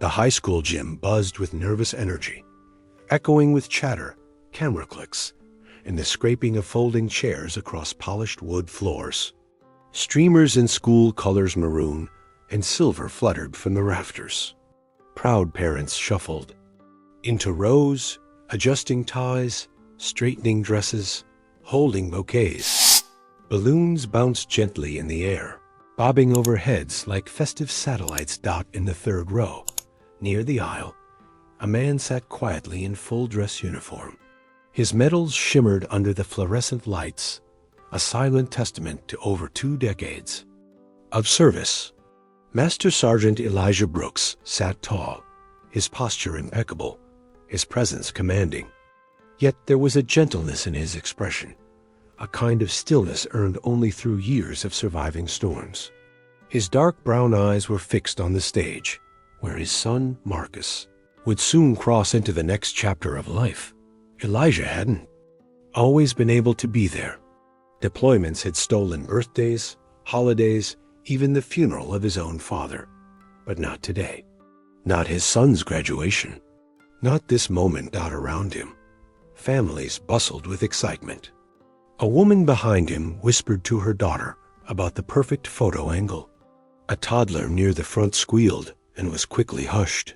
The high school gym buzzed with nervous energy, echoing with chatter, camera clicks, and the scraping of folding chairs across polished wood floors. Streamers in school colors, maroon and silver, fluttered from the rafters. Proud parents shuffled into rows, adjusting ties, straightening dresses, holding bouquets. Balloons bounced gently in the air, bobbing over heads like festive satellites. In the third row, near the aisle, a man sat quietly in full dress uniform. His medals shimmered under the fluorescent lights, a silent testament to over 2 decades of service. Master Sergeant Elijah Brooks sat tall, his posture impeccable, his presence commanding. Yet there was a gentleness in his expression, a kind of stillness earned only through years of surviving storms. His dark brown eyes were fixed on the stage, where his son, Marcus, would soon cross into the next chapter of life. Elijah hadn't always been able to be there. Deployments had stolen birthdays, holidays, even the funeral of his own father. But not today. Not his son's graduation. Not this moment. Around him, families bustled with excitement. A woman behind him whispered to her daughter about the perfect photo angle. A toddler near the front squealed and was quickly hushed.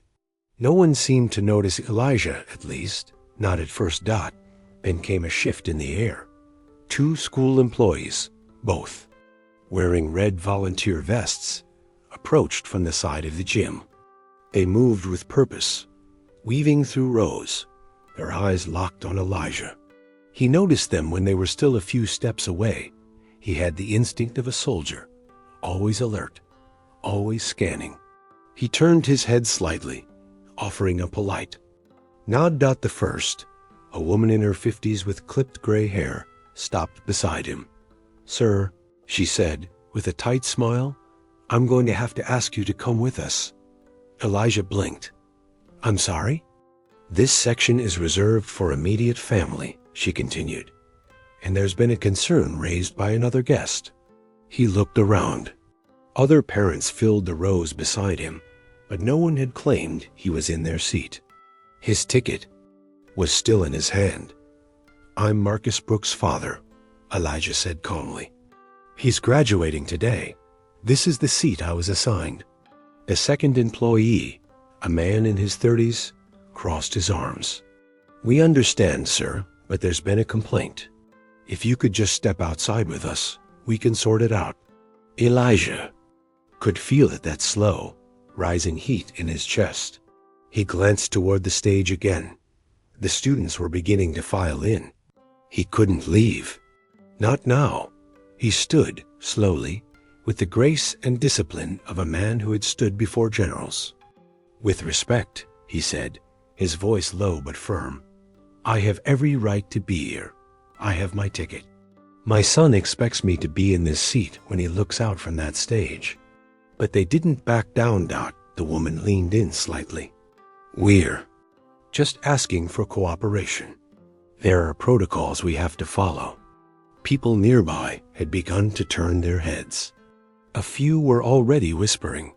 No one seemed to notice Elijah, at least, not at first. Then came a shift in the air. 2 school employees, both wearing red volunteer vests, approached from the side of the gym. They moved with purpose, weaving through rows, their eyes locked on Elijah. He noticed them when they were still a few steps away. He had the instinct of a soldier, always alert, always scanning. He turned his head slightly, offering a polite nod. The first, a woman in her 50s with clipped gray hair, stopped beside him. "Sir," she said, with a tight smile, "I'm going to have to ask you to come with us." Elijah blinked. "I'm sorry?" "This section is reserved for immediate family," she continued, "and there's been a concern raised by another guest." He looked around. Other parents filled the rows beside him, but no one had claimed he was in their seat. His ticket was still in his hand. "I'm Marcus Brooks' father," Elijah said calmly. "He's graduating today. This is the seat I was assigned." The second employee, a man in his 30s, crossed his arms. "We understand, sir, but there's been a complaint. If you could just step outside with us, we can sort it out." Elijah could feel that slow, rising heat in his chest. He glanced toward the stage again. The students were beginning to file in. He couldn't leave. Not now. He stood, slowly, with the grace and discipline of a man who had stood before generals. "With respect," he said, his voice low but firm, "I have every right to be here. I have my ticket. My son expects me to be in this seat when he looks out from that stage." But they didn't back down. The woman leaned in slightly. "We're just asking for cooperation. There are protocols we have to follow." People nearby had begun to turn their heads. A few were already whispering.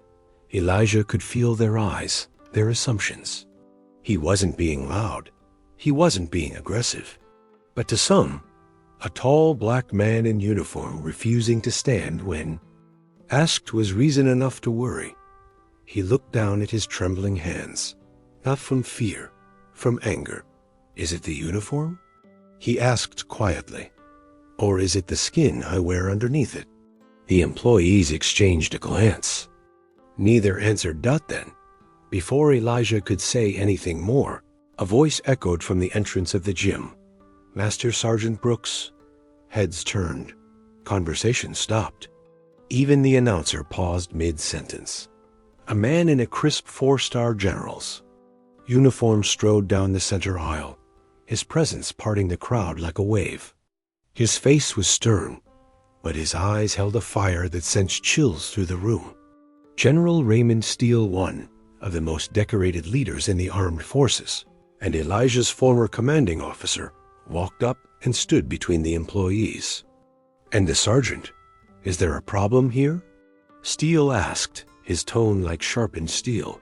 Elijah could feel their eyes, their assumptions. He wasn't being loud. He wasn't being aggressive. But to some, a tall black man in uniform refusing to stand when asked was reason enough to worry. He looked down at his trembling hands, not from fear, from anger. "Is it the uniform?" he asked quietly. "Or is it the skin I wear underneath it?" The employees exchanged a glance. Neither answered. Then, before Elijah could say anything more, a voice echoed from the entrance of the gym. "Master Sergeant Brooks." Heads turned. Conversation stopped. Even the announcer paused mid-sentence. A man in a crisp 4-star general's uniform strode down the center aisle, his presence parting the crowd like a wave. His face was stern, but his eyes held a fire that sent chills through the room. General Raymond Steele, one of the most decorated leaders in the armed forces, and Elijah's former commanding officer, walked up and stood between the employees. "And the sergeant, is there a problem here?" Steele asked, his tone like sharpened steel.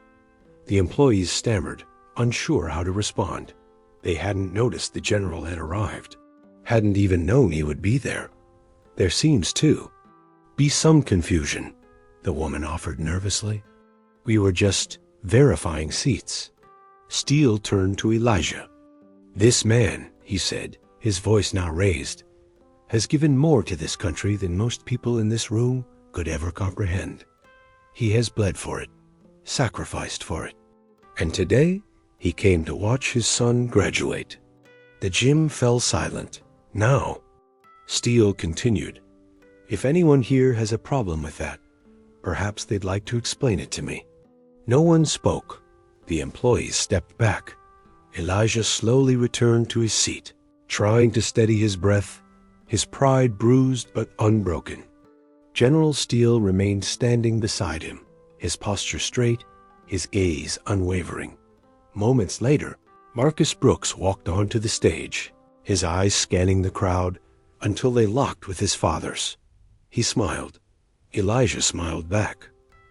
The employees stammered, unsure how to respond. They hadn't noticed the general had arrived, hadn't even known he would be there. There seems to be some confusion, the woman offered nervously. We were just verifying seats. Steele turned to Elijah. This man, he said, his voice now raised, has given more to this country than most people in this room could ever comprehend. He has bled for it, sacrificed for it. And today, he came to watch his son graduate. The gym fell silent. Now, Steele continued, if anyone here has a problem with that, perhaps they'd like to explain it to me. No one spoke. The employees stepped back. Elijah slowly returned to his seat, trying to steady his breath, his pride bruised but unbroken. General Steele remained standing beside him, his posture straight, his gaze unwavering. Moments later, Marcus Brooks walked onto the stage, his eyes scanning the crowd until they locked with his father's. He smiled. Elijah smiled back.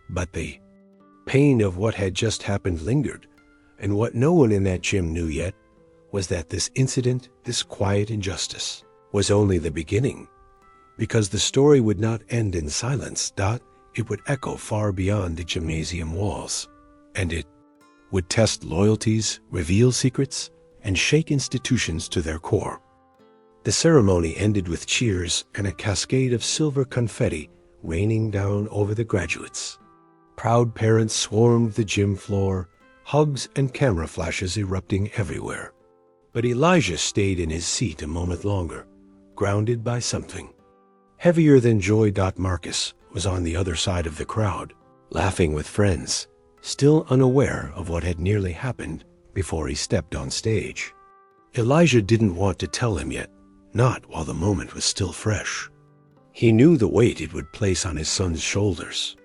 But the pain of what had just happened lingered, and what no one in that gym knew yet was that this incident, this quiet injustice, was only the beginning. Because the story would not end in silence, it would echo far beyond the gymnasium walls. And it would test loyalties, reveal secrets, and shake institutions to their core. The ceremony ended with cheers and a cascade of silver confetti raining down over the graduates. Proud parents swarmed the gym floor, hugs and camera flashes erupting everywhere. But Elijah stayed in his seat a moment longer, grounded by something. Heavier than joy. Marcus was on the other side of the crowd, laughing with friends, still unaware of what had nearly happened before he stepped on stage. Elijah didn't want to tell him yet, not while the moment was still fresh. He knew the weight it would place on his son's shoulders.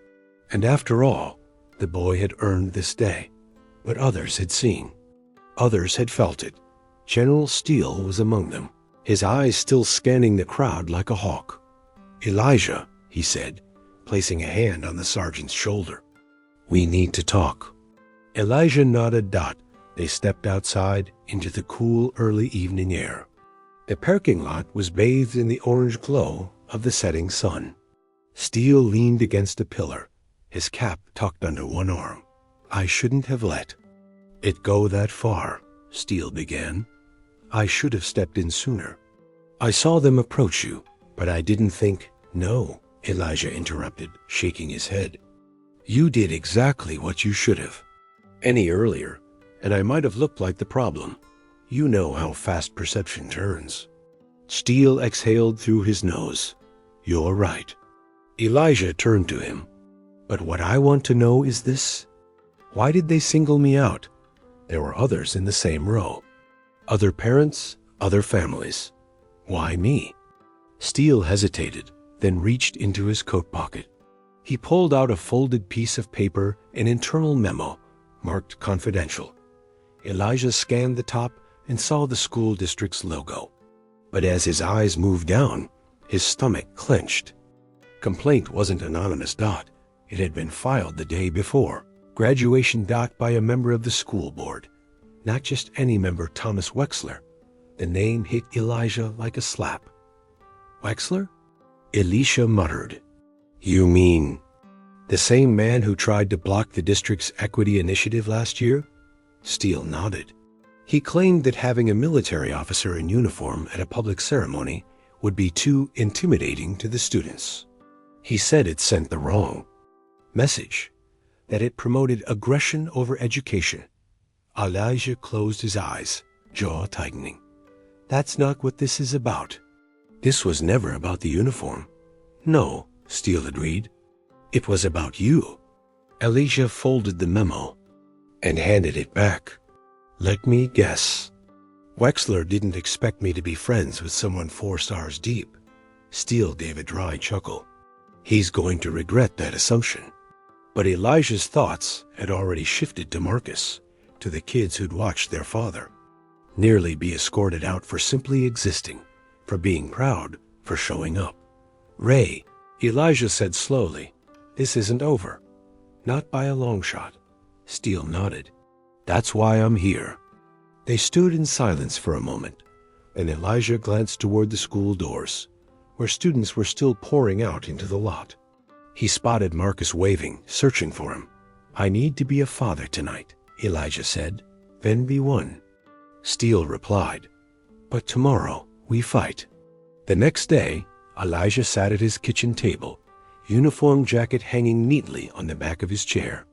And after all, the boy had earned this day. But others had seen. Others had felt it. General Steele was among them, his eyes still scanning the crowd like a hawk. Elijah, he said, placing a hand on the sergeant's shoulder. We need to talk. Elijah nodded. They stepped outside into the cool early evening air. The parking lot was bathed in the orange glow of the setting sun. Steele leaned against a pillar, his cap tucked under one arm. I shouldn't have let it go that far, Steele began. I should have stepped in sooner. I saw them approach you, but I didn't think. No, Elijah interrupted, shaking his head. You did exactly what you should have. Any earlier, and I might have looked like the problem. You know how fast perception turns. Steele exhaled through his nose. You're right. Elijah turned to him. But what I want to know is this. Why did they single me out? There were others in the same row. Other parents, other families. Why me? Steele hesitated, then reached into his coat pocket. He pulled out a folded piece of paper, an internal memo, marked confidential. Elijah scanned the top and saw the school district's logo. But as his eyes moved down, his stomach clenched. Complaint wasn't anonymous. It had been filed the day before. Graduation. By a member of the school board. Not just any member, Thomas Wexler. The name hit Elijah like a slap. Wexler? Elisha muttered. You mean the same man who tried to block the district's equity initiative last year? Steele nodded. He claimed that having a military officer in uniform at a public ceremony would be too intimidating to the students. He said it sent the wrong message, that it promoted aggression over education. Elijah closed his eyes, jaw tightening. That's not what this is about. This was never about the uniform. No, Steele agreed. It was about you. Elijah folded the memo and handed it back. Let me guess. Wexler didn't expect me to be friends with someone 4 stars deep. Steele gave a dry chuckle. He's going to regret that assumption. But Elijah's thoughts had already shifted to Marcus, to the kids who'd watched their father nearly be escorted out for simply existing, for being proud, for showing up. Ray, Elijah said slowly, this isn't over. Not by a long shot. Steele nodded. That's why I'm here. They stood in silence for a moment, and Elijah glanced toward the school doors, where students were still pouring out into the lot. He spotted Marcus waving, searching for him. I need to be a father tonight, Elijah said. Then be one. Steele replied, but tomorrow we fight. The next day, Elijah sat at his kitchen table, uniform jacket hanging neatly on the back of his chair.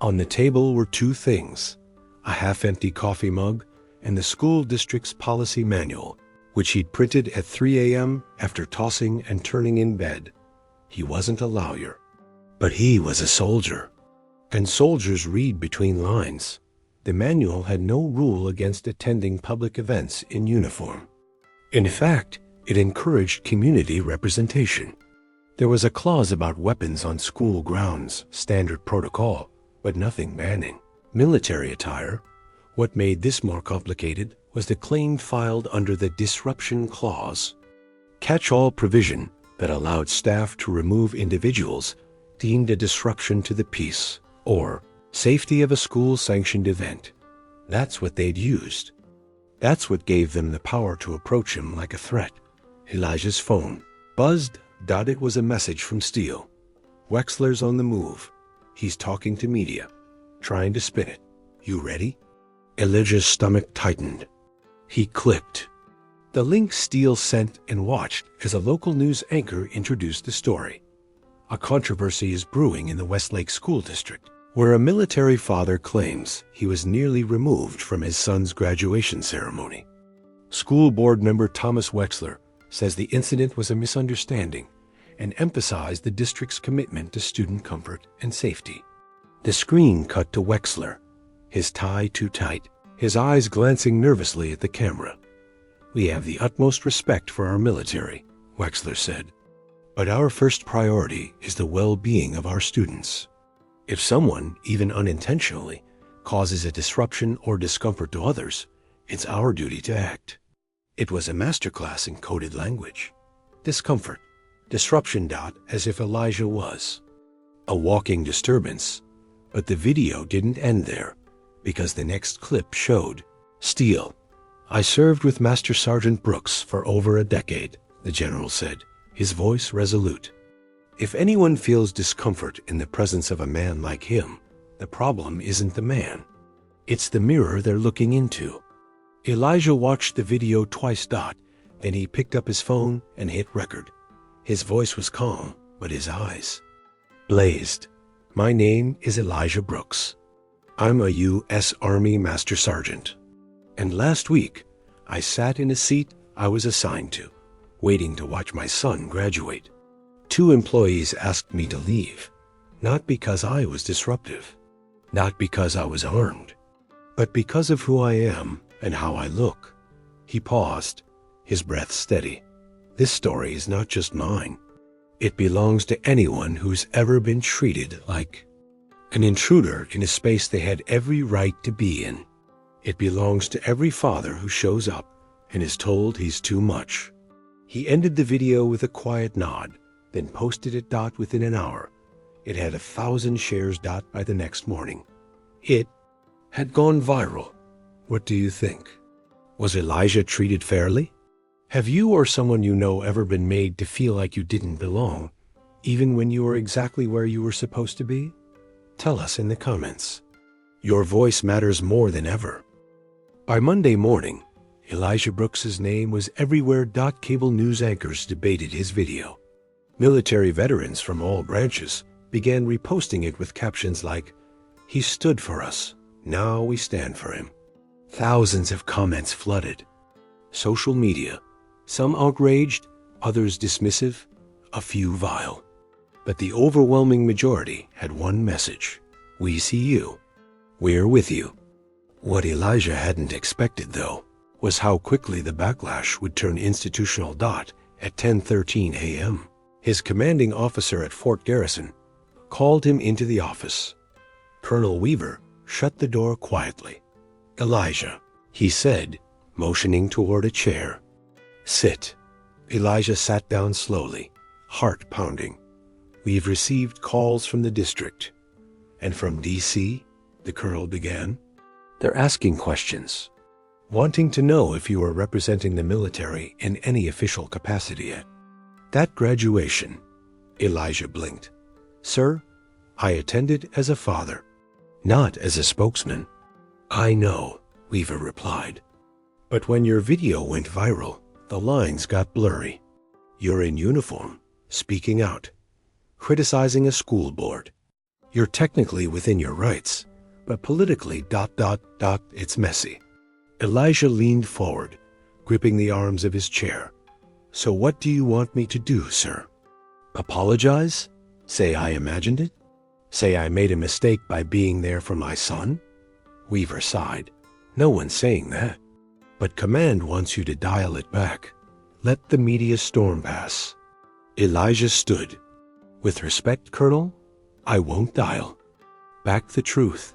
On the table were two things, a half-empty coffee mug and the school district's policy manual, which he'd printed at 3 a.m. after tossing and turning in bed. He wasn't a lawyer, but he was a soldier. And soldiers read between lines. The manual had no rule against attending public events in uniform. In fact, it encouraged community representation. There was a clause about weapons on school grounds, standard protocol, but nothing banning military attire. What made this more complicated was the claim filed under the disruption clause, catch-all provision that allowed staff to remove individuals deemed a disruption to the peace or safety of a school-sanctioned event. That's what they'd used. That's what gave them the power to approach him like a threat. Elijah's phone buzzed. It was a message from Steele. Wexler's on the move. He's talking to media, trying to spin it. You ready? Elijah's stomach tightened. He clicked. The link Steele sent and watched as a local news anchor introduced the story. A controversy is brewing in the Westlake School District, where a military father claims he was nearly removed from his son's graduation ceremony. School board member Thomas Wexler says the incident was a misunderstanding and emphasized the district's commitment to student comfort and safety. The screen cut to Wexler, his tie too tight, his eyes glancing nervously at the camera. We have the utmost respect for our military, Wexler said. But our first priority is the well-being of our students. If someone, even unintentionally, causes a disruption or discomfort to others, it's our duty to act. It was a masterclass in coded language. Discomfort, disruption. As if Elijah was a walking disturbance. But the video didn't end there, because the next clip showed Steele. I served with Master Sergeant Brooks for over a decade, the general said, his voice resolute. If anyone feels discomfort in the presence of a man like him, the problem isn't the man. It's the mirror they're looking into. Elijah watched the video twice. Then he picked up his phone and hit record. His voice was calm, but his eyes blazed. My name is Elijah Brooks. I'm a U.S. Army Master Sergeant. And last week, I sat in a seat I was assigned to, waiting to watch my son graduate. 2 employees asked me to leave, not because I was disruptive, not because I was armed, but because of who I am and how I look. He paused, his breath steady. This story is not just mine. It belongs to anyone who's ever been treated like an intruder in a space they had every right to be in. It belongs to every father who shows up and is told he's too much. He ended the video with a quiet nod, then posted it. Within an hour, it had 1,000 shares. By the next morning, it had gone viral. What do you think? Was Elijah treated fairly? Have you or someone you know ever been made to feel like you didn't belong, even when you were exactly where you were supposed to be? Tell us in the comments. Your voice matters more than ever. By Monday morning, Elijah Brooks's name was everywhere. Cable news anchors debated his video. Military veterans from all branches began reposting it with captions like, "He stood for us. Now we stand for him." Thousands of comments flooded. Social media, some outraged, others dismissive, a few vile. But the overwhelming majority had one message. We see you. We're with you. What Elijah hadn't expected, though, was how quickly the backlash would turn institutional. At 10:13 a.m., his commanding officer at Fort Garrison called him into the office. Colonel Weaver shut the door quietly. "Elijah," he said, motioning toward a chair. "Sit." Elijah sat down slowly, heart pounding. "We've received calls from the district and from D.C. the colonel began. "They're asking questions, wanting to know if you are representing the military in any official capacity at that graduation." Elijah blinked. "Sir, I attended as a father, not as a spokesman." "I know," Weaver replied. "But when your video went viral, the lines got blurry. You're in uniform, speaking out, criticizing a school board. You're technically within your rights, but politically ... it's messy." Elijah leaned forward, gripping the arms of his chair. "So what do you want me to do, sir? Apologize? Say I imagined it? Say I made a mistake by being there for my son?" Weaver sighed. "No one's saying that. But command wants you to dial it back. Let the media storm pass." Elijah stood. "With respect, Colonel, I won't dial back the truth,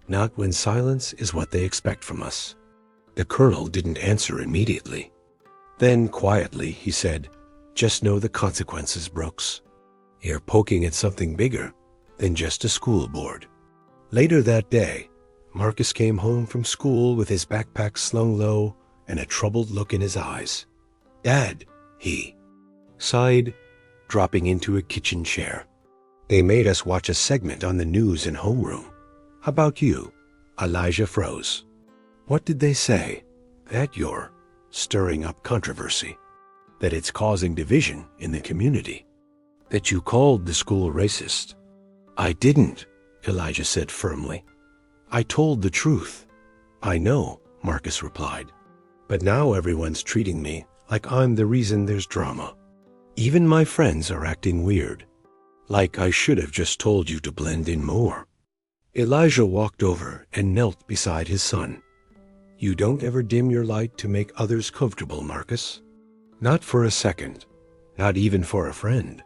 not when silence is what they expect from us." The colonel didn't answer immediately. Then, quietly, he said, "Just know the consequences, Brooks. You're poking at something bigger than just a school board." Later that day, Marcus came home from school with his backpack slung low and a troubled look in his eyes. "Dad," he sighed, dropping into a kitchen chair. "They made us watch a segment on the news in homeroom. How about you?" Elijah froze. "What did they say?" "That you're stirring up controversy. That it's causing division in the community. That you called the school racist." "I didn't," Elijah said firmly. "I told the truth." "I know," Marcus replied. "But now everyone's treating me like I'm the reason there's drama. Even my friends are acting weird. Like I should have just told you to blend in more." Elijah walked over and knelt beside his son. "You don't ever dim your light to make others comfortable, Marcus. Not for a second. Not even for a friend."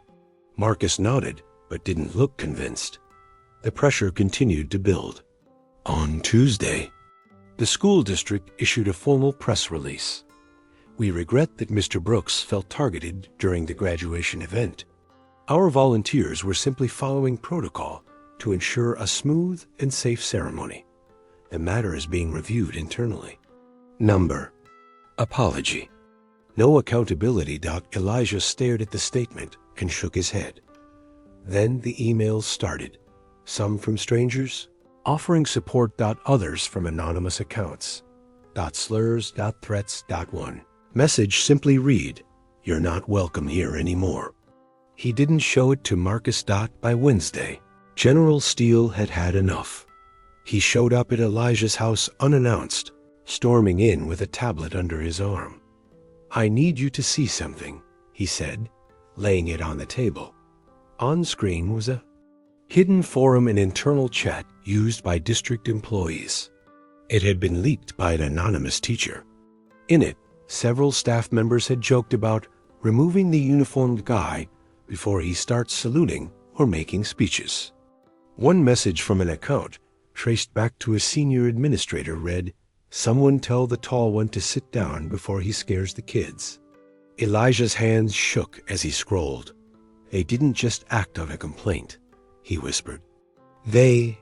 Marcus nodded, but didn't look convinced. The pressure continued to build. On Tuesday, the school district issued a formal press release. "We regret that Mr. Brooks felt targeted during the graduation event. Our volunteers were simply following protocol to ensure a smooth and safe ceremony. The matter is being reviewed internally. Number, apology. No accountability." Elijah stared at the statement and shook his head. Then the emails started, some from strangers, offering support. Others from anonymous accounts. Slurs. Threats. One message simply read, "You're not welcome here anymore." He didn't show it to Marcus. By Wednesday, General Steele had had enough. He showed up at Elijah's house unannounced, storming in with a tablet under his arm. "I need you to see something," he said, laying it on the table. On screen was a hidden forum and internal chat used by district employees. It had been leaked by an anonymous teacher. In it, several staff members had joked about removing the uniformed guy before he starts saluting or making speeches. One message from an account traced back to a senior administrator read, "Someone tell the tall one to sit down before he scares the kids." Elijah's hands shook as he scrolled. "They didn't just act on a complaint," he whispered. "They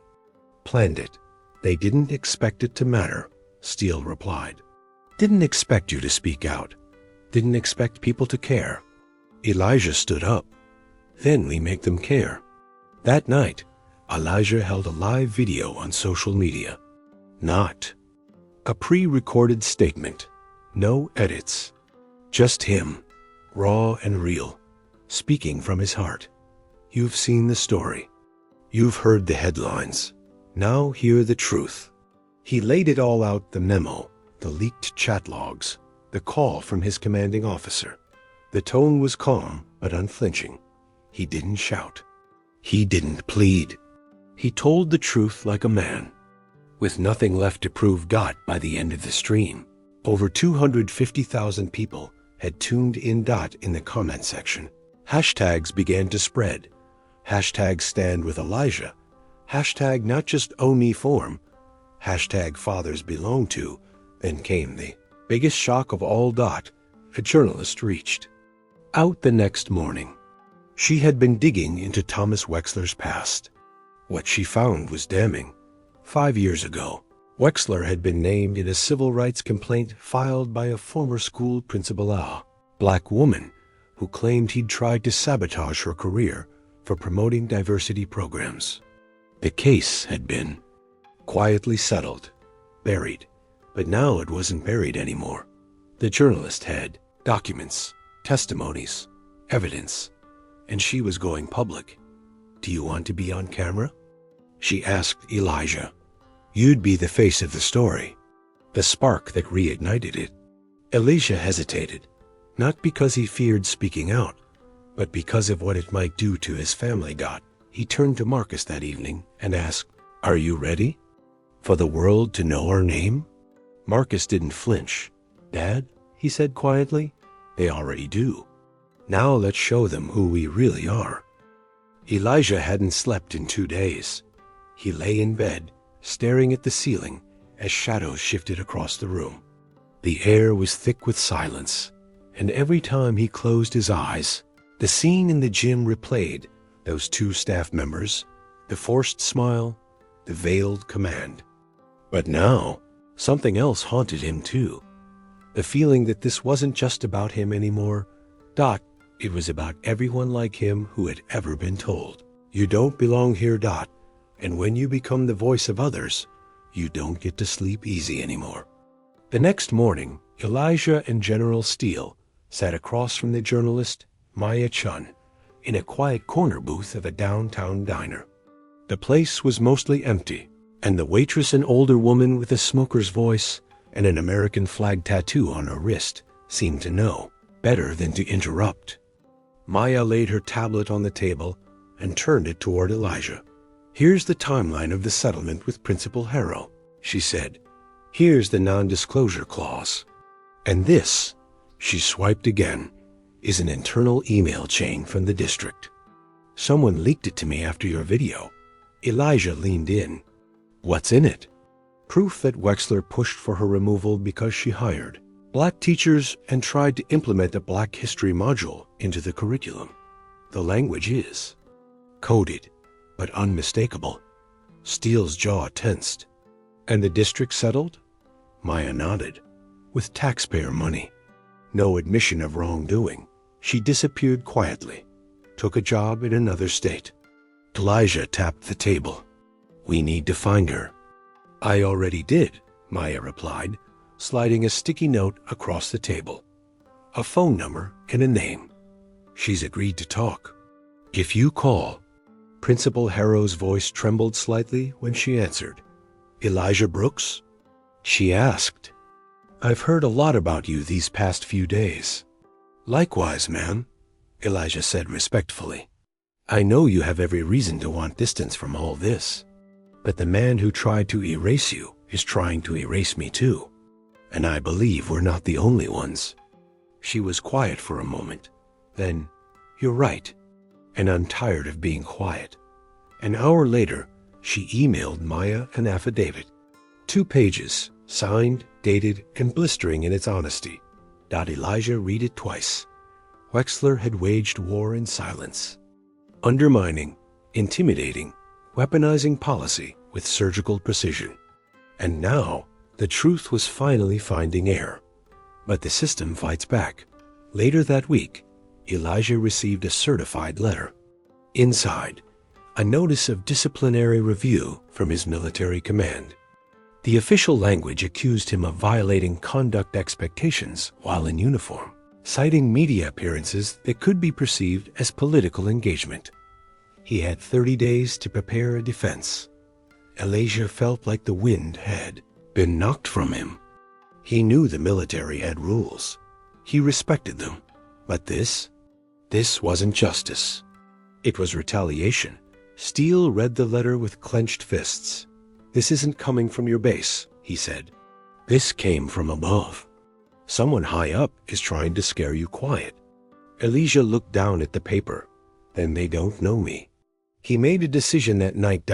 planned it. They didn't expect it to matter," Steele replied. "Didn't expect you to speak out. Didn't expect people to care." Elijah stood up. "Then we make them care." That night, Elijah held a live video on social media. Not a pre-recorded statement. No edits. Just him, raw and real, speaking from his heart. "You've seen the story. You've heard the headlines. Now hear the truth." He laid it all out, the memo, the leaked chat logs, the call from his commanding officer. The tone was calm but unflinching. He didn't shout. He didn't plead. He told the truth like a man. With nothing left to prove. By the end of the stream, over 250,000 people had tuned in. In the comment section, hashtags began to spread. Hashtag stand with Elijah. Hashtag not just own me form. Hashtag fathers belong to. Then came the biggest shock of all. A journalist reached out the next morning. She had been digging into Thomas Wexler's past. What she found was damning. 5 years ago, Wexler had been named in a civil rights complaint filed by a former school principal, a black woman, who claimed he'd tried to sabotage her career for promoting diversity programs. The case had been quietly settled, buried, but now it wasn't buried anymore. The journalist had documents, testimonies, evidence, and she was going public. "Do you want to be on camera?" she asked Elijah. "You'd be the face of the story." The spark that reignited it. Elijah hesitated, not because he feared speaking out, but because of what it might do to his family. He turned to Marcus that evening and asked, "Are you ready for the world to know our name?" Marcus didn't flinch. "Dad," he said quietly, "they already do. Now let's show them who we really are." Elijah hadn't slept in 2 days. He lay in bed, staring at the ceiling as shadows shifted across the room. The air was thick with silence, and every time he closed his eyes, the scene in the gym replayed, those 2 staff members, the forced smile, the veiled command. But now, something else haunted him too. The feeling that this wasn't just about him anymore. It was about everyone like him who had ever been told, "You don't belong here." And when you become the voice of others, you don't get to sleep easy anymore. The next morning, Elijah and General Steele sat across from the journalist, Maya Chun, in a quiet corner booth of a downtown diner. The place was mostly empty, and the waitress, an older woman with a smoker's voice and an American flag tattoo on her wrist, seemed to know better than to interrupt. Maya laid her tablet on the table and turned it toward Elijah. "Here's the timeline of the settlement with Principal Harrow," she said. "Here's the non-disclosure clause. And this," she swiped again, "is an internal email chain from the district. Someone leaked it to me after your video." Elijah leaned in. "What's in it?" "Proof that Wexler pushed for her removal because she hired black teachers and tried to implement a Black History module into the curriculum. The language is coded, but unmistakable." Steele's jaw tensed. "And the district settled?" Maya nodded. "With taxpayer money. No admission of wrongdoing. She disappeared quietly, took a job in another state." Elijah tapped the table. "We need to find her." "I already did," Maya replied, sliding a sticky note across the table. "A phone number and a name. She's agreed to talk. If you call." Principal Harrow's voice trembled slightly when she answered. "Elijah Brooks?" She asked. "I've heard a lot about you these past few days." "Likewise, ma'am," Elijah said respectfully. "I know you have every reason to want distance from all this, but the man who tried to erase you is trying to erase me too. And I believe we're not the only ones." She was quiet for a moment. Then, "You're right." And I'm tired of being quiet. An hour later, she emailed Maya an affidavit. 2 pages, signed, dated, and blistering in its honesty. Elijah read it twice. Wexler had waged war in silence, undermining, intimidating, weaponizing policy with surgical precision. And now, the truth was finally finding air. But the system fights back. Later that week, Elijah received a certified letter. Inside, a notice of disciplinary review from his military command. The official language accused him of violating conduct expectations while in uniform, citing media appearances that could be perceived as political engagement. He had 30 days to prepare a defense. Elijah felt like the wind had been knocked from him. He knew the military had rules. He respected them. But this wasn't justice. It was retaliation. Steele read the letter with clenched fists. "This isn't coming from your base," he said. "This came from above. Someone high up is trying to scare you quiet." Elijah looked down at the paper. "Then they don't know me." He made a decision that night.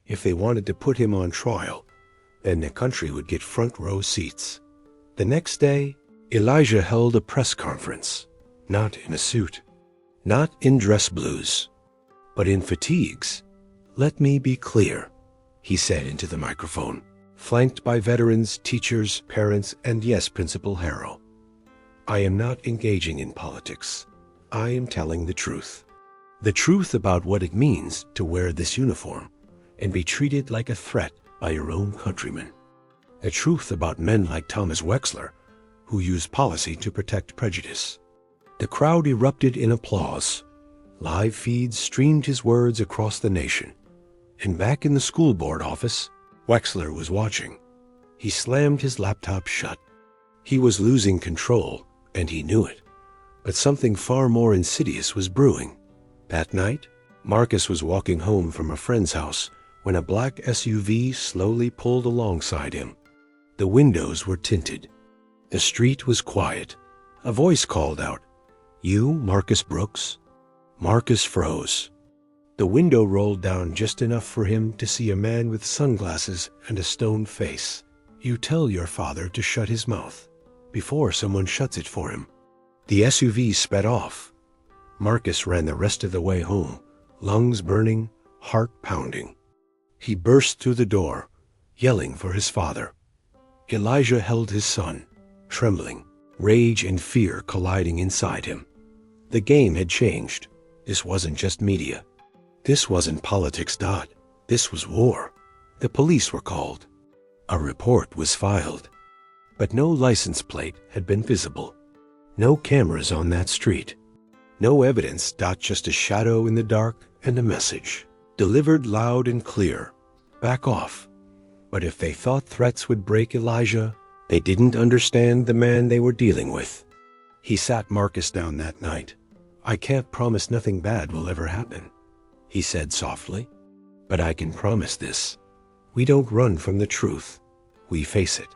If they wanted to put him on trial, then the country would get front row seats. The next day, Elijah held a press conference. Not in a suit, not in dress blues, but in fatigues. "Let me be clear," he said into the microphone, flanked by veterans, teachers, parents, and yes, Principal Harrow. I am not engaging in politics. I am telling the truth. The truth about what it means to wear this uniform and be treated like a threat by your own countrymen. A truth about men like Thomas Wexler, who use policy to protect prejudice. The crowd erupted in applause. Live feeds streamed his words across the nation. And back in the school board office, Wexler was watching. He slammed his laptop shut. He was losing control, and he knew it. But something far more insidious was brewing. That night, Marcus was walking home from a friend's house when a black SUV slowly pulled alongside him. The windows were tinted. The street was quiet. A voice called out, "You, Marcus Brooks?" Marcus froze. The window rolled down just enough for him to see a man with sunglasses and a stone face. "You tell your father to shut his mouth before someone shuts it for him." The SUV sped off. Marcus ran the rest of the way home, lungs burning, heart pounding. He burst through the door, yelling for his father. Elijah held his son, trembling, rage and fear colliding inside him. The game had changed. This wasn't just media. This wasn't politics. This was war. The police were called. A report was filed. But no license plate had been visible. No cameras on that street. No evidence. Just a shadow in the dark and a message, delivered loud and clear. Back off. But if they thought threats would break Elijah, they didn't understand the man they were dealing with. He sat Marcus down that night. "I can't promise nothing bad will ever happen," he said softly. "But I can promise this. We don't run from the truth. We face it.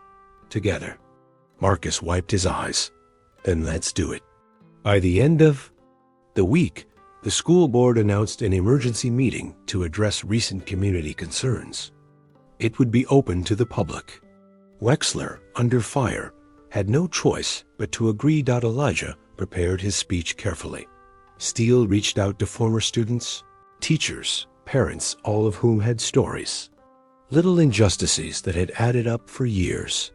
Together." Marcus wiped his eyes. "Then let's do it." By the end of the week, the school board announced an emergency meeting to address recent community concerns. It would be open to the public. Wexler, under fire, had no choice but to agree. Elijah prepared his speech carefully. Steele reached out to former students, teachers, parents, all of whom had stories. Little injustices that had added up for years.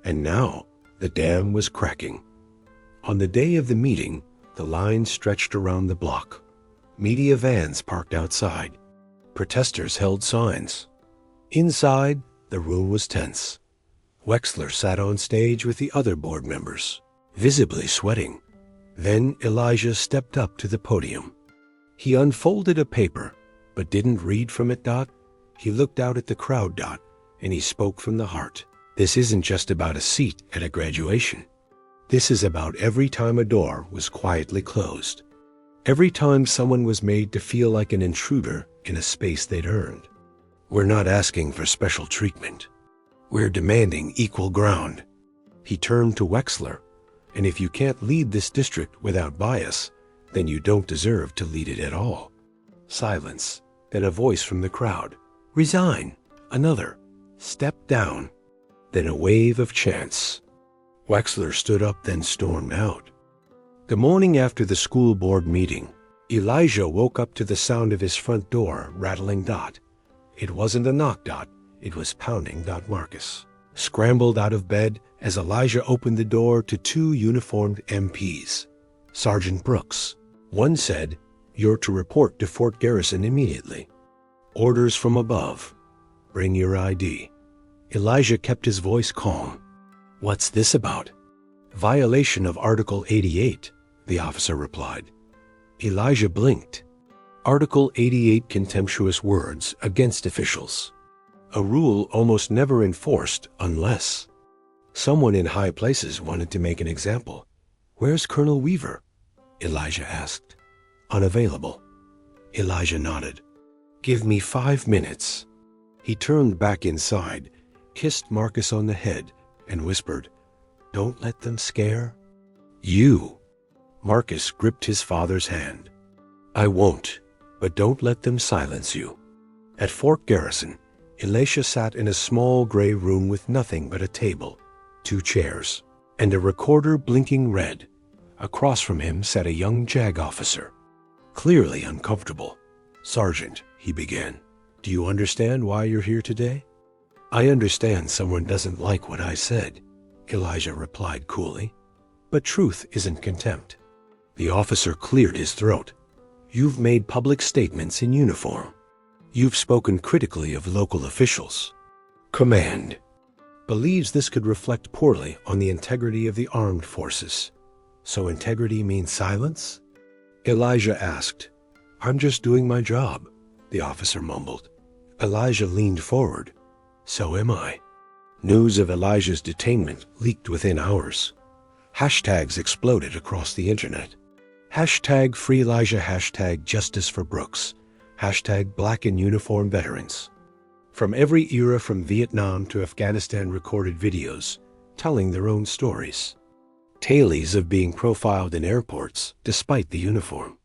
And now, the dam was cracking. On the day of the meeting, the line stretched around the block. Media vans parked outside. Protesters held signs. Inside, the room was tense. Wexler sat on stage with the other board members, visibly sweating. Then Elijah stepped up to the podium. He unfolded a paper, but didn't read from it. He looked out at the crowd. And he spoke from the heart. This isn't just about a seat at a graduation. This is about every time a door was quietly closed. Every time someone was made to feel like an intruder in a space they'd earned. We're not asking for special treatment. We're demanding equal ground. He turned to Wexler. And if you can't lead this district without bias, then you don't deserve to lead it at all. Silence. Then a voice from the crowd. "Resign." Another. "Step down." Then a wave of chants. Wexler stood up, then stormed out. The morning after the school board meeting, Elijah woke up to the sound of his front door rattling. It wasn't a knock. It was pounding. Marcus scrambled out of bed as Elijah opened the door to two uniformed MPs. Sergeant Brooks. One said, "You're to report to Fort Garrison immediately. Orders from above. Bring your ID." Elijah kept his voice calm. "What's this about?" "Violation of Article 88, the officer replied. Elijah blinked. Article 88, contemptuous words against officials. A rule almost never enforced unless someone in high places wanted to make an example. "Where's Colonel Weaver?" Elijah asked. "Unavailable." Elijah nodded. "Give me 5 minutes." He turned back inside, kissed Marcus on the head, and whispered, "Don't let them scare you." Marcus gripped his father's hand. "I won't, but don't let them silence you." At Fort Garrison, Elisha sat in a small gray room with nothing but a table, 2 chairs, and a recorder blinking red. Across from him sat a young JAG officer, clearly uncomfortable. "Sergeant," he began, Do you understand why you're here today? I understand someone doesn't like what I said, Elijah replied coolly. But truth isn't contempt. The officer cleared his throat. You've made public statements in uniform. You've spoken critically of local officials. Command believes this could reflect poorly on the integrity of the armed forces. So integrity means silence? Elijah asked. I'm just doing my job, the officer mumbled. Elijah leaned forward. So am I. News of Elijah's detainment leaked within hours. Hashtags exploded across the internet. Hashtag Free Elijah, hashtag Justice for Brooks, hashtag Black in Uniform Veterans. From every era from Vietnam to Afghanistan recorded videos telling their own stories. Tales of being profiled in airports despite the uniform.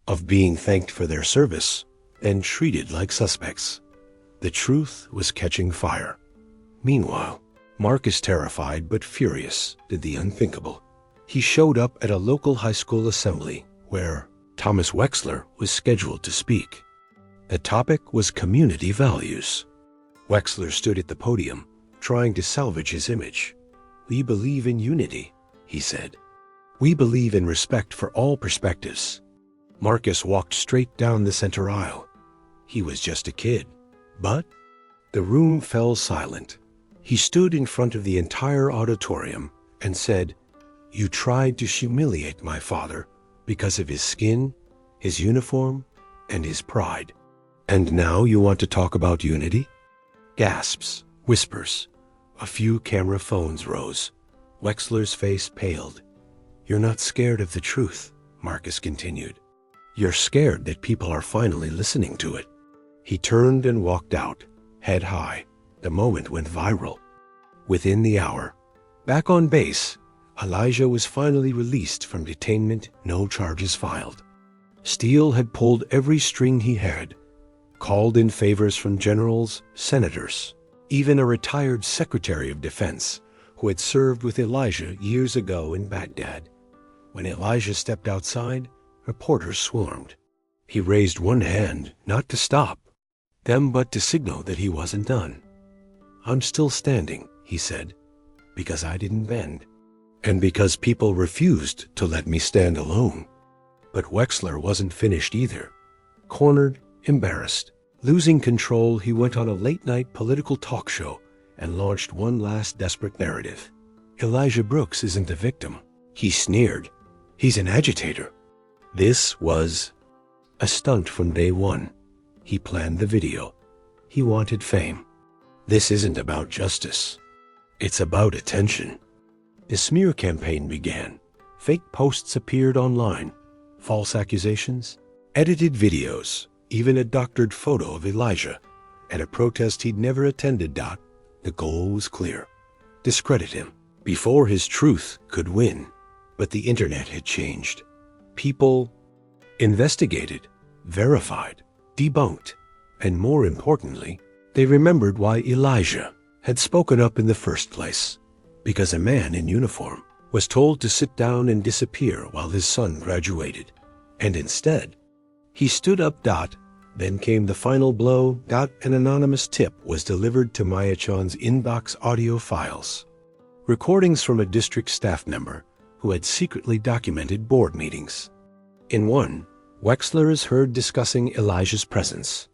Of being thanked for their service and treated like suspects. The truth was catching fire. Meanwhile, Marcus, terrified but furious, did the unthinkable. He showed up at a local high school assembly where Thomas Wexler was scheduled to speak. The topic was community values. Wexler stood at the podium, trying to salvage his image. We believe in unity, he said. We believe in respect for all perspectives. Marcus walked straight down the center aisle. He was just a kid, but the room fell silent. He stood in front of the entire auditorium and said, You tried to humiliate my father because of his skin, his uniform, and his pride. And now you want to talk about unity? Gasps, whispers. A few camera phones rose. Wexler's face paled. You're not scared of the truth, Marcus continued. You're scared that people are finally listening to it. He turned and walked out, head high. The moment went viral. Within the hour, back on base, Elijah was finally released from detainment, no charges filed. Steele had pulled every string he had, called in favors from generals, senators, even a retired Secretary of Defense who had served with Elijah years ago in Baghdad. When Elijah stepped outside, reporters swarmed. He raised one hand, not to stop them, but to signal that he wasn't done. I'm still standing, he said, because I didn't bend, and because people refused to let me stand alone. But Wexler wasn't finished either. Cornered, embarrassed, losing control, he went on a late-night political talk show and launched one last desperate narrative. Elijah Brooks isn't a victim. He sneered. He's an agitator. This was a stunt from day one. He planned the video. He wanted fame. This isn't about justice. It's about attention. The smear campaign began. Fake posts appeared online. False accusations, edited videos, even a doctored photo of Elijah at a protest he'd never attended. The goal was clear. Discredit him before his truth could win. But the internet had changed. People investigated, verified, debunked, and more importantly, they remembered why Elijah had spoken up in the first place. Because a man in uniform was told to sit down and disappear while his son graduated. And instead, he stood up. Then came the final blow. An anonymous tip was delivered to Maya Chan's inbox audio files. Recordings from a district staff member who had secretly documented board meetings. In one, Wexler is heard discussing Elijah's presence.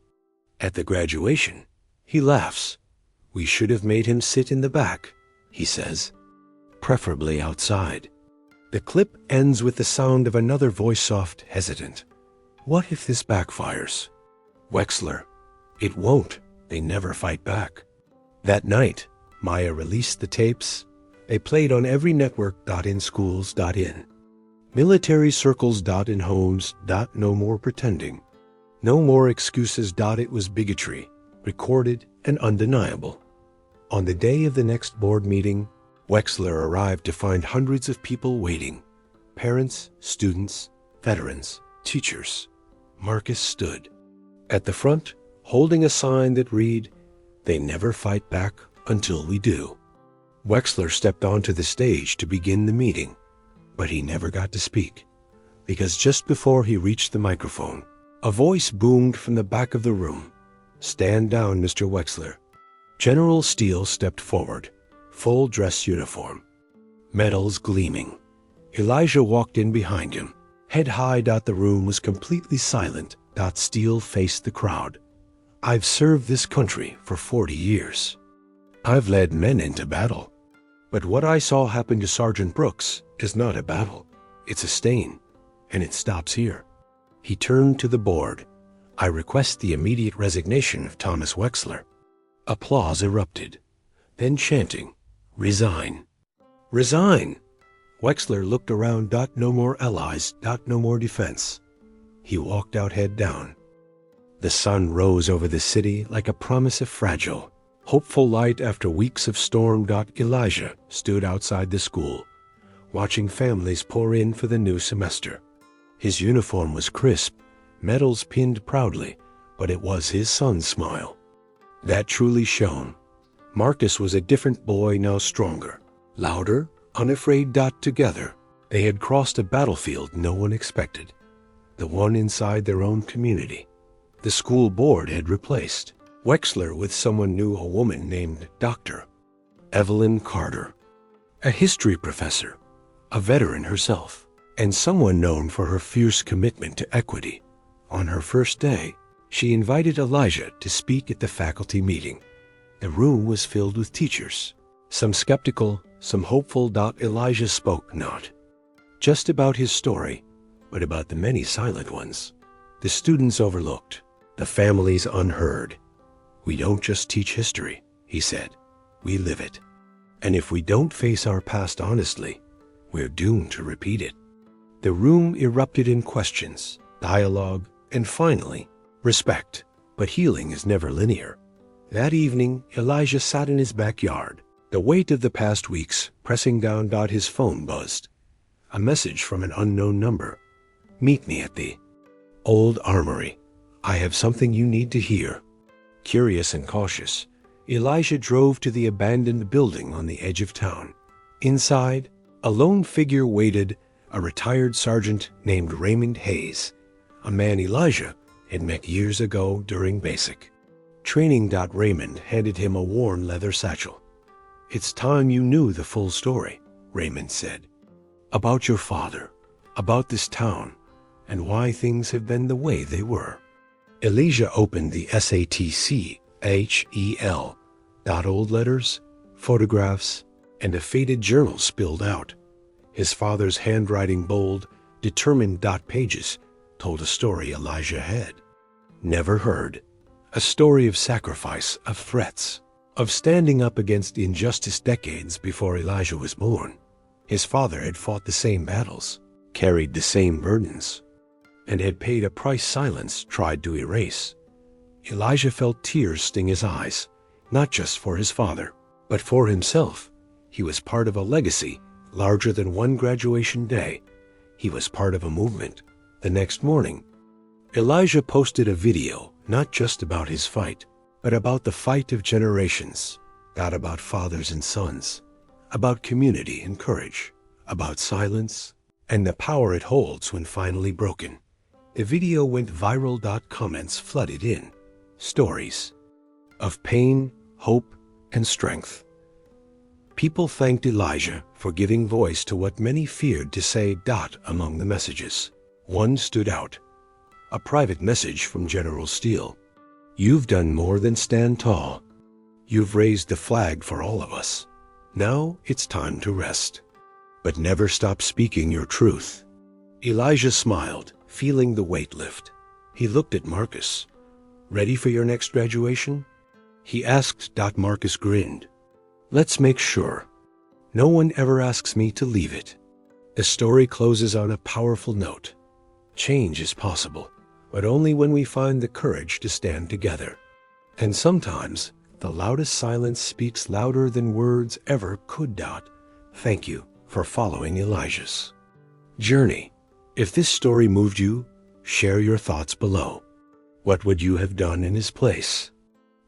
At the graduation, he laughs. We should have made him sit in the back, he says, preferably outside. The clip ends with the sound of another voice, soft, hesitant. What if this backfires? Wexler, it won't. They never fight back. That night, Maya released the tapes. They played on every network. In schools. In military circles. In homes. No more pretending. No more excuses. It was bigotry, recorded and undeniable. On the day of the next board meeting, Wexler arrived to find hundreds of people waiting. Parents, students, veterans, teachers. Marcus stood at the front, holding a sign that read, They never fight back until we do. Wexler stepped onto the stage to begin the meeting, but he never got to speak, because just before he reached the microphone, a voice boomed from the back of the room. "Stand down, Mr. Wexler." General Steele stepped forward, full dress uniform, medals gleaming. Elijah walked in behind him. Head high. The room was completely silent. Steele faced the crowd. "I've served this country for 40 years. I've led men into battle. But what I saw happen to Sergeant Brooks is not a battle. It's a stain, and it stops here." He turned to the board. "I request the immediate resignation of Thomas Wexler." Applause erupted. Then chanting, "Resign! Resign!" Wexler looked around. No more allies. No more defense. He walked out head down. The sun rose over the city like a promise of fragile, hopeful light after weeks of storm. Elijah stood outside the school, watching families pour in for the new semester. His uniform was crisp, medals pinned proudly, but it was his son's smile that truly shone. Marcus was a different boy, now stronger, louder, unafraid. Together, they had crossed a battlefield no one expected, the one inside their own community. The school board had replaced Wexler with someone new, a woman named Dr. Evelyn Carter, a history professor, a veteran herself, and someone known for her fierce commitment to equity. On her first day, she invited Elijah to speak at the faculty meeting. The room was filled with teachers, some skeptical, some hopeful. Elijah spoke not just about his story, but about the many silent ones, the students overlooked, the families unheard. "We don't just teach history," he said. "We live it. And if we don't face our past honestly, we're doomed to repeat it." The room erupted in questions, dialogue, and finally, respect. But healing is never linear. That evening, Elijah sat in his backyard, the weight of the past weeks pressing down. His phone buzzed. A message from an unknown number. "Meet me at the old armory. I have something you need to hear." Curious and cautious, Elijah drove to the abandoned building on the edge of town. Inside, a lone figure waited, a retired sergeant named Raymond Hayes, a man Elijah had met years ago during basic training. Raymond handed him a worn leather satchel. "It's time you knew the full story," Raymond said. "About your father, about this town, and why things have been the way they were." Elijah opened the SATCHEL. Old letters, photographs, and a faded journal spilled out. His father's handwriting, bold, determined. Pages told a story Elijah had never heard. A story of sacrifice, of threats, of standing up against injustice. Decades before Elijah was born, his father had fought the same battles, carried the same burdens, and had paid a price silence tried to erase. Elijah felt tears sting his eyes, not just for his father, but for himself. He was part of a legacy larger than one graduation day. He was part of a movement. The next morning, Elijah posted a video, not just about his fight, but about the fight of generations. About fathers and sons, about community and courage, about silence and the power it holds when finally broken. The video went viral. Comments flooded in. Stories of pain, hope, and strength. People thanked Elijah for giving voice to what many feared to say. Among the messages, one stood out. A private message from General Steele. "You've done more than stand tall. You've raised the flag for all of us. Now it's time to rest. But never stop speaking your truth." Elijah smiled, feeling the weight lift. He looked at Marcus. "Ready for your next graduation?" he asked. Marcus grinned. "Let's make sure. No one ever asks me to leave it." The story closes on a powerful note. Change is possible, but only when we find the courage to stand together. And sometimes, the loudest silence speaks louder than words ever could. Thank you for following Elijah's journey. If this story moved you, share your thoughts below. What would you have done in his place?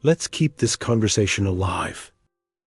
Let's keep this conversation alive.